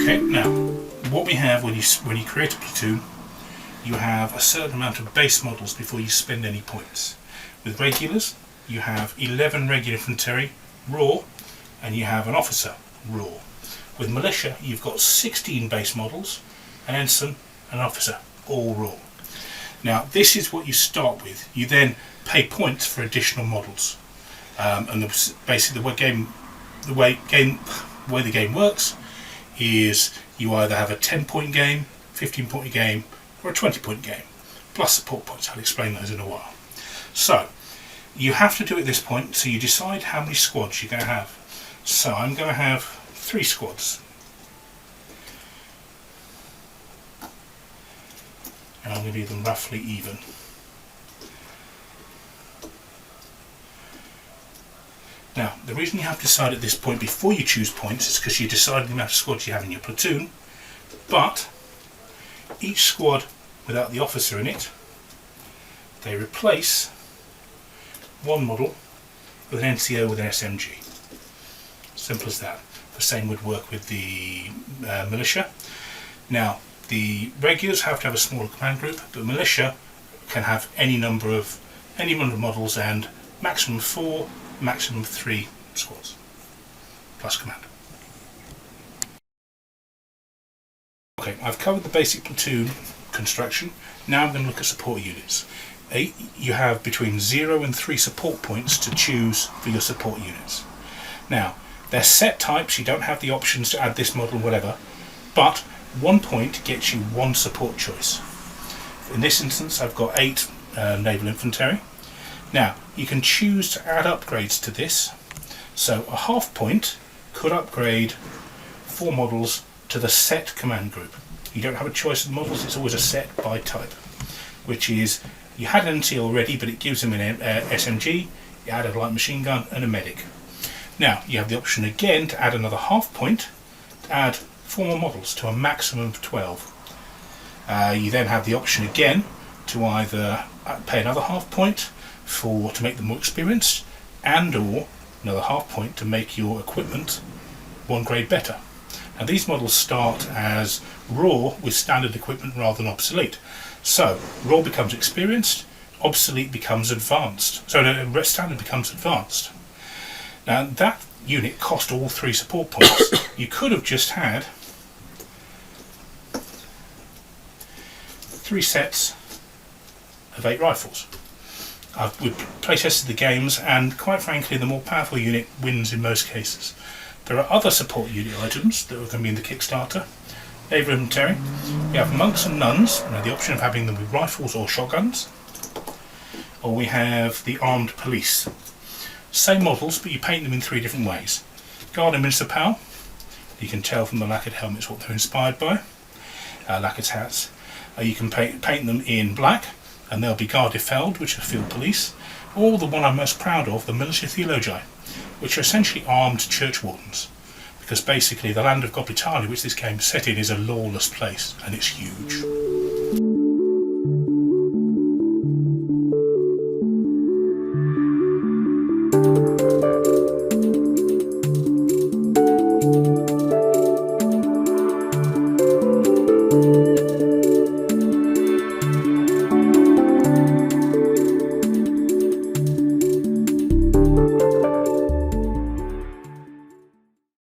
Okay, now what we have when you create a platoon, you have a certain amount of base models before you spend any points. With regulars, you have 11 regular infantry raw, and you have an officer raw. With militia, you've got 16 base models, an ensign, an officer, all raw. Now this is what you start with. You then pay points for additional models, and basically the way the game works is you either have a 10-point game, 15-point game, or a 20-point game, plus support points. I'll explain those in a while. So you have to do it at this point, so you decide how many squads you're going to have. So I'm going to have 3 squads, and I'm going to do them roughly even. Now, the reason you have to decide at this point before you choose points is because you decide the amount of squads you have in your platoon, but each squad without the officer in it, they replace one model with an NCO with an SMG. Simple as that. The same would work with the militia. Now, the regulars have to have a smaller command group, but militia can have any number of models and maximum 4, maximum 3 squads plus command. Okay, I've covered the basic platoon construction. Now I'm going to look at support units. You have between 0 and 3 support points to choose for your support units. Now, they're set types, you don't have the options to add this model or whatever, but 1 point gets you 1 support choice. In this instance, I've got 8 naval infantry. Now, you can choose to add upgrades to this. So a half point could upgrade 4 models to the set command group. You don't have a choice of models, it's always a set by type, which is you had an NT already, but it gives them an SMG, you add a light machine gun and a medic. Now you have the option again to add another half point to add 4 more models to a maximum of 12. You then have the option again to either pay another half point to make them more experienced, and or another half point to make your equipment 1 grade better. Now these models start as raw with standard equipment rather than obsolete. So raw becomes experienced, obsolete becomes advanced. So the standard becomes advanced. Now that unit cost all 3 support points. You could have just had 3 sets of 8 rifles. We've playtested the games, and quite frankly the more powerful unit wins in most cases. There are other support unit items that are going to be in the Kickstarter. Naval infantry. We have monks and nuns, the option of having them with rifles or shotguns. Or we have the armed police. Same models, but you paint them in 3 different ways. Guard and Municipal. You can tell from the lacquered helmets what they're inspired by. Lacquered hats. You can paint them in black, and they'll be Gardefeld, which are field police. Or the one I'm most proud of, the Militia Theologi, which are essentially armed church wardens. Because basically the land of Goblin, which this game is set in, is a lawless place, and it's huge.